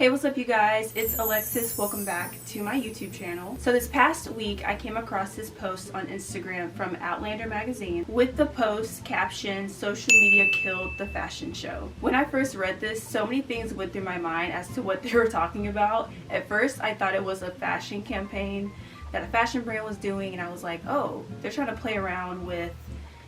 Hey, what's up you guys? It's Alexis. Welcome back to my YouTube channel. So this past week I came across this post on Instagram from Outlander magazine with the post captioned "Social media killed the fashion show." When I first read this, so many things went through my mind as to what they were talking about. At first I thought it was a fashion campaign that a fashion brand was doing, and I was like, oh, they're trying to play around with,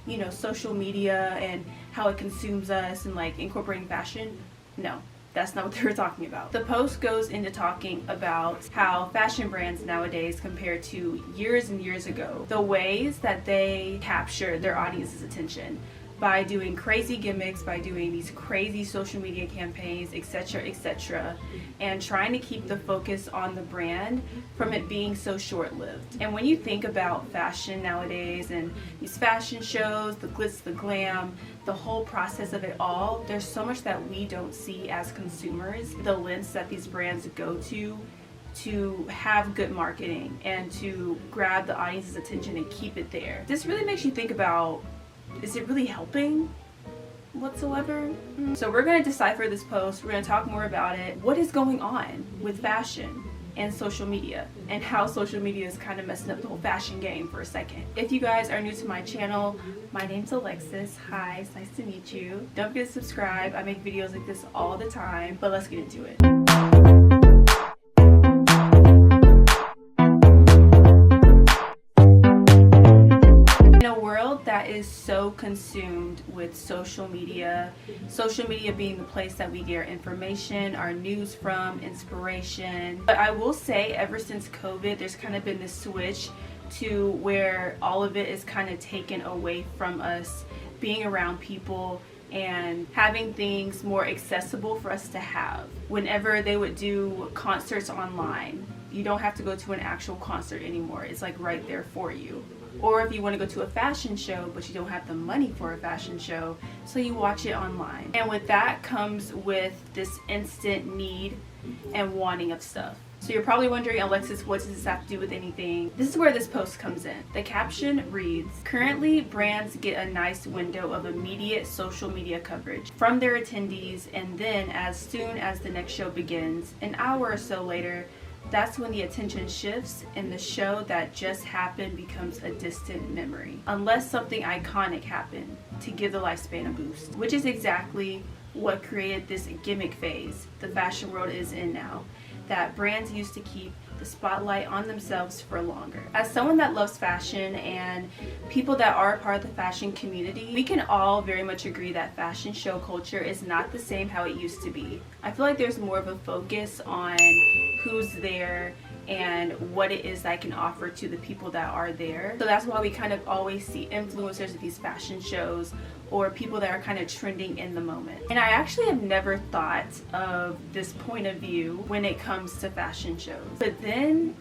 you know, social media and how it consumes us and like incorporating fashion. No. That's not what they were talking about. The post goes into talking about how fashion brands nowadays compared to years and years ago, the ways that they capture their audience's attention by doing crazy gimmicks, by doing these crazy social media campaigns, etc., and trying to keep the focus on the brand from it being so short-lived. And when you think about fashion nowadays and these fashion shows, the glitz, the glam, the whole process of it all, there's so much that we don't see as consumers. The lengths that these brands go to have good marketing and to grab the audience's attention and keep it there. This really makes you think about, is it really helping whatsoever? So we're going to decipher this post. We're going to talk more about it. What is going on with fashion and social media, and how social media is kind of messing up the whole fashion game for a second. If you guys are new to my channel, my name's Alexis. Hi, it's nice to meet you. Don't forget to subscribe. I make videos like this all the time, but let's get into it. That is so consumed with social media being the place that we get our information, our news from, inspiration. But I will say, ever since COVID, there's kind of been this switch to where all of it is kind of taken away from us being around people and having things more accessible for us to have. Whenever they would do concerts online, you don't have to go to an actual concert anymore. It's like right there for you. Or if you want to go to a fashion show but you don't have the money for a fashion show, so you watch it online. And with that comes with this instant need and wanting of stuff. So you're probably wondering, Alexis, what does this have to do with anything? This is where this post comes in. The caption reads, "Currently, brands get a nice window of immediate social media coverage from their attendees, and then as soon as the next show begins, an hour or so later, that's when the attention shifts and the show that just happened becomes a distant memory. Unless something iconic happened to give the lifespan a boost," which is exactly what created this gimmick phase the fashion world is in now, that brands used to keep the spotlight on themselves for longer. As someone that loves fashion and people that are a part of the fashion community, we can all very much agree that fashion show culture is not the same how it used to be. I feel like there's more of a focus on who's there and what it is that I can offer to the people that are there. So that's why we kind of always see influencers at these fashion shows or people that are kind of trending in the moment. And I actually have never thought of this point of view when it comes to fashion shows. But then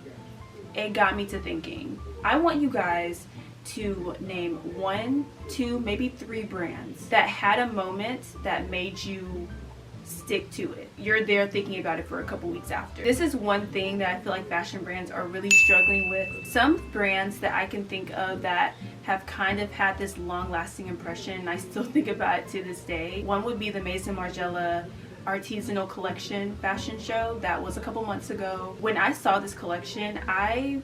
it got me to thinking. I want you guys to name 1, 2, maybe 3 brands that had a moment that made you stick to it. You're there thinking about it for a couple weeks after. This is one thing that I feel like fashion brands are really struggling with. Some brands that I can think of that have kind of had this long-lasting impression, and I still think about it to this day. One would be the Maison Margiela artisanal collection fashion show that was a couple months ago. When I saw this collection, I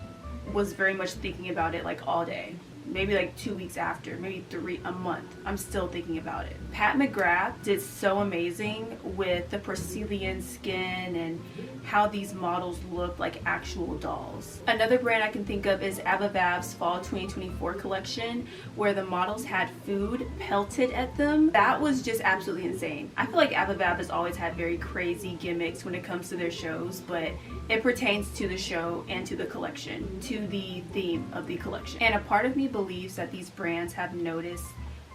was very much thinking about it like all day. Maybe like 2 weeks after, maybe 3, a month. I'm still thinking about it. Pat McGrath did so amazing with the porcelain skin and how these models look like actual dolls. Another brand I can think of is AVAVAV's Fall 2024 collection, where the models had food pelted at them. That was just absolutely insane. I feel like AVAVAV has always had very crazy gimmicks when it comes to their shows, but it pertains to the show and to the collection, to the theme of the collection. And a part of me believes that these brands have noticed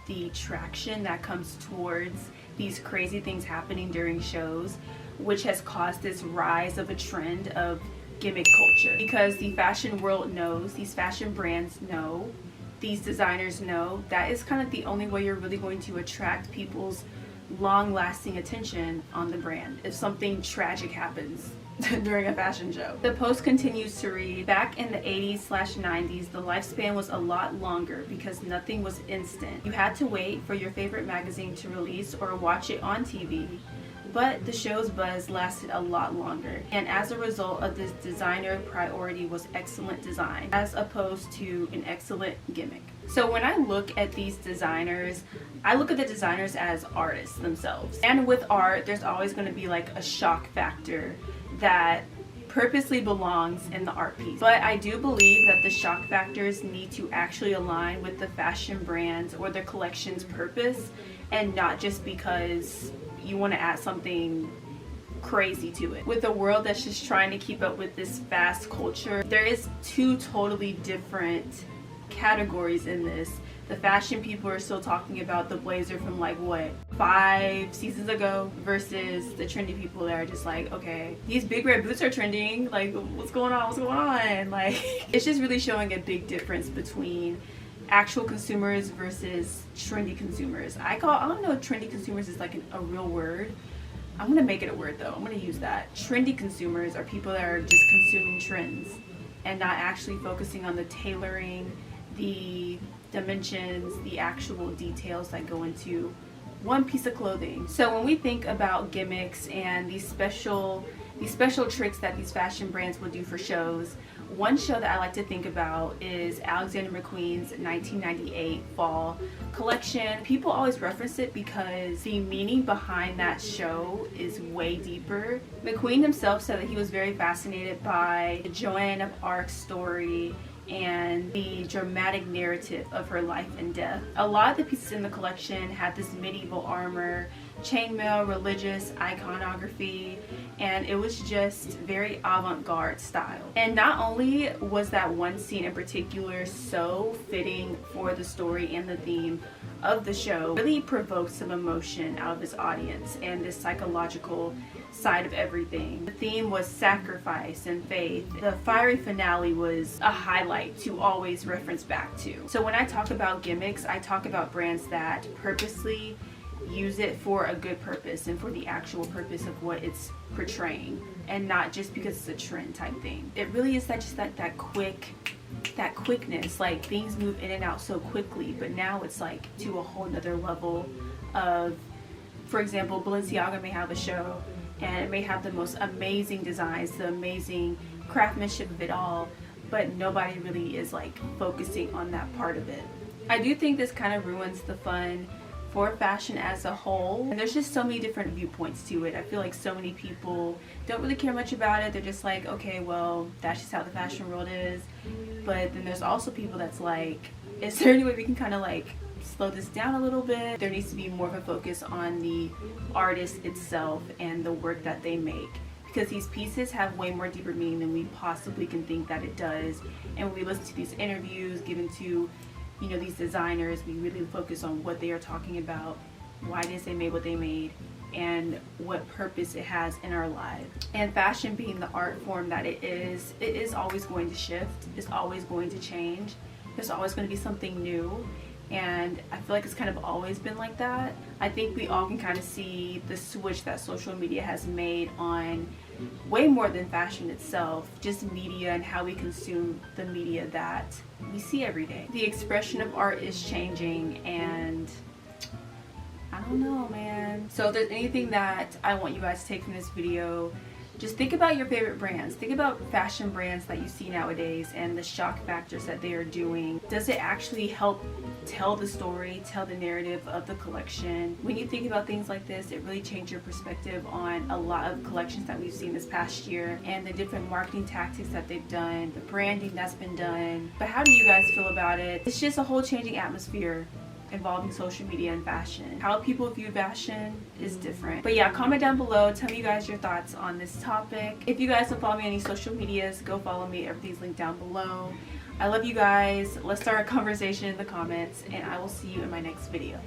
the traction that comes towards these crazy things happening during shows, which has caused this rise of a trend of gimmick culture. Because the fashion world knows, these fashion brands know, these designers know, that is kind of the only way you're really going to attract people's long-lasting attention on the brand, if something tragic happens during a fashion show. The post continues to read, "Back in the 80s/90s, the lifespan was a lot longer because nothing was instant. You had to wait for your favorite magazine to release or watch it on TV. but the show's buzz lasted a lot longer. And as a result of this, designer priority was excellent design as opposed to an excellent gimmick. So when I look at these designers, I look at the designers as artists themselves. And with art, there's always going to be like a shock factor that purposely belongs in the art piece. But I do believe that the shock factors need to actually align with the fashion brand's or the collection's purpose, and not just because you want to add something crazy to it. With a world that's just trying to keep up with this fast culture, there is two totally different categories in this. The fashion people are still talking about the blazer from like what, 5 seasons ago, versus the trendy people that are just like, okay, these big red boots are trending, like what's going on, like it's just really showing a big difference between actual consumers versus trendy consumers. I don't know if trendy consumers is like a real word. I'm gonna make it a word though. I'm gonna use that. Trendy consumers are people that are just consuming trends and not actually focusing on the tailoring, the dimensions, the actual details that go into one piece of clothing. So when we think about gimmicks and these special tricks that these fashion brands will do for shows, one show that I like to think about is Alexander McQueen's 1998 fall collection. People always reference it because the meaning behind that show is way deeper. McQueen himself said that he was very fascinated by the Joan of Arc story and the dramatic narrative of her life and death. A lot of the pieces in the collection had this medieval armor, chainmail, religious iconography, and it was just very avant-garde style. And not only was that one scene in particular so fitting for the story and the theme of the show, it really provoked some emotion out of its audience and this psychological side of everything. The theme was sacrifice and faith. The fiery finale was a highlight to always reference back to. So when I talk about gimmicks, I talk about brands that purposely use it for a good purpose and for the actual purpose of what it's portraying, and not just because it's a trend type thing. It really is that quickness, like things move in and out so quickly, but now it's like to a whole nother level of, for example, Balenciaga may have a show and it may have the most amazing designs, the amazing craftsmanship of it all, but nobody really is like focusing on that part of it. I do think this kind of ruins the fun for fashion as a whole, and there's just so many different viewpoints to it. I feel like so many people don't really care much about it. They're just like, okay, well, that's just how the fashion world is. But then there's also people that's like, is there any way we can kind of like slow this down a little bit? There needs to be more of a focus on the artist itself and the work that they make, because these pieces have way more deeper meaning than we possibly can think that it does. And when we listen to these interviews given to, you know, these designers, we really focus on what they are talking about, why it is they made what they made, and what purpose it has in our lives. And fashion being the art form that it is always going to shift. It's always going to change. There's always going to be something new. And I feel like it's kind of always been like that. I think we all can kind of see the switch that social media has made on way more than fashion itself, just media and how we consume the media that we see every day. The expression of art is changing, and I don't know, man. So if there's anything that I want you guys to take from this video, just think about your favorite brands. Think about fashion brands that you see nowadays and the shock factors that they are doing. Does it actually help tell the story, tell the narrative of the collection? When you think about things like this, it really changes your perspective on a lot of collections that we've seen this past year and the different marketing tactics that they've done, the branding that's been done. But how do you guys feel about it? It's just a whole changing atmosphere involving social media and fashion. How people view fashion is different. But yeah, comment down below, tell me you guys your thoughts on this topic. If you guys don't follow me on any social medias, go follow me. Everything's linked down below. I love you guys. Let's start a conversation in the comments, and I will see you in my next video.